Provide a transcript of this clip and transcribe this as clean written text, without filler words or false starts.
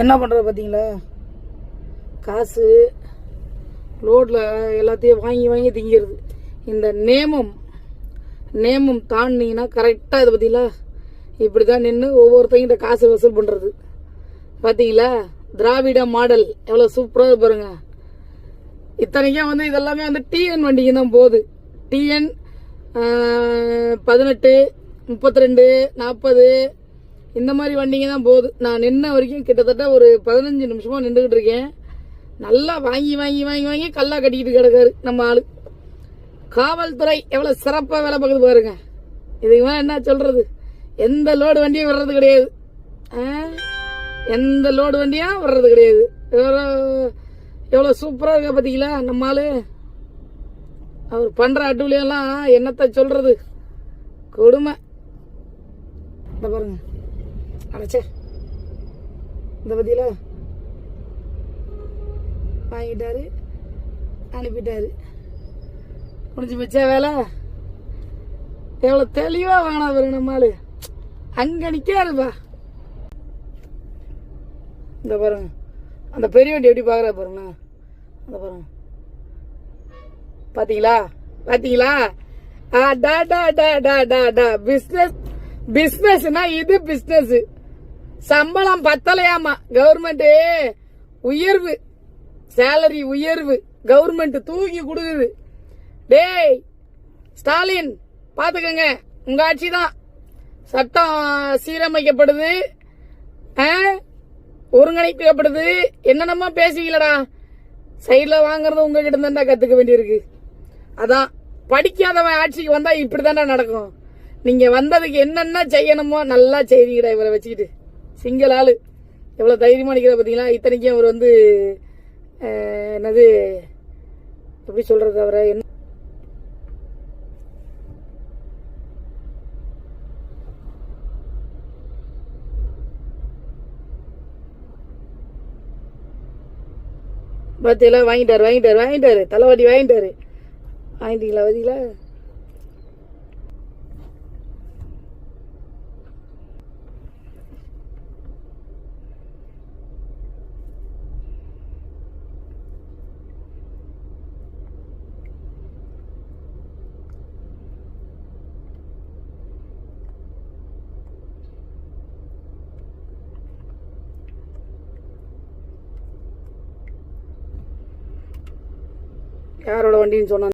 என்ன பண்ணுறது பார்த்தீங்களா? காசு லோடில் எல்லாத்தையும் வாங்கி வாங்கி திங்கிறது. இந்த நேமம் தாண்டினீங்கன்னா கரெக்டாக இது பார்த்தீங்களா, இப்படி தான் நின்று ஒவ்வொருத்தங்கிட்ட காசு வசூல் பண்ணுறது. பார்த்தீங்களா திராவிட மாடல் எவ்வளோ சூப்பராக பாருங்க. இத்தனைக்கும் வந்து இதெல்லாமே வந்து டிஎன் வண்டிக்கு தான் போகுது. டிஎன் 18, 32, 40 இந்த மாதிரி வண்டிங்க தான் போகுது. நான் நின்ன வரைக்கும் கிட்டத்தட்ட ஒரு 15 நிமிஷமாக நின்றுக்கிட்டு இருக்கேன். நல்லா வாங்கி வாங்கி வாங்கி வாங்கி கல்லா கட்டிக்கிட்டு கிடக்காரு நம்ம ஆளு. காவல்துறை எவ்வளோ சிறப்பாக வேலை பார்க்குது பாருங்க. இதுக்கு மேலே என்ன சொல்கிறது? எந்த லோடு வண்டியும் வர்றது கிடையாது. எந்த லோடு வண்டியும் வர்றது கிடையாது. எவ்வளோ சூப்பராக இருக்க பார்த்தீங்களா நம்ம ஆளு. அவர் பண்ணுற அட்டுலியெல்லாம் என்னத்தை சொல்கிறது, கொடுமை. இந்த பாருங்க அடைச்சே, இந்த பார்த்தீங்களா வாங்கிட்டாரு அனுப்பிட்டாரு, முடிஞ்சு வச்சா வேலை. எவ்வளோ தெளிவாக வாங்கினா பாருங்க நம்ம ஆளு. அங்கே நிற்காருப்பா. இந்த பாருங்க அந்த பெரிய வண்டி எப்படி பார்க்குறா பாருங்க. அந்த பாருங்க பாத்தீங்களா பாத்தீங்களா? பிசினஸ்னா இது பிசினஸ். சம்பளம் பத்தலையாமா கவர்மெண்ட் உயர்வு, சேலரி உயர்வு கவர்மெண்ட் தூக்கி கொடுக்குது. டேய் ஸ்டாலின் பாத்துக்கங்க, உங்க ஆட்சி தான். சட்டம் சீரமைக்கப்படுது, ஒருங்கிணைக்கப்படுது. என்னென்னமா பேசுவீங்களடா, சைடில் வாங்குறது உங்ககிட்ட இருந்தா கத்துக்க வேண்டியிருக்கு. அதான் படிக்காதவன் ஆட்சிக்கு வந்தா இப்படிதான்டா நடக்கும். நீங்க வந்ததுக்கு என்னென்ன செய்யணுமோ நல்லா செய்வீங்கடா. இவரை வச்சுக்கிட்டு சிங்கிள் ஆளு எவ்வளவு தைரியமா நிக்கிற பாத்தீங்களா? இத்தனைக்கும் அவர் வந்து என்னது எப்படி சொல்றது, அவரை என்ன பார்த்தீங்களா? வாங்கிட்டாரு தலைவாட்டி வாங்கிட்டாரு. வாங்கிட்டீங்களா? பார்த்தீங்களா? யாரோட வண்டின்னு சொன்னா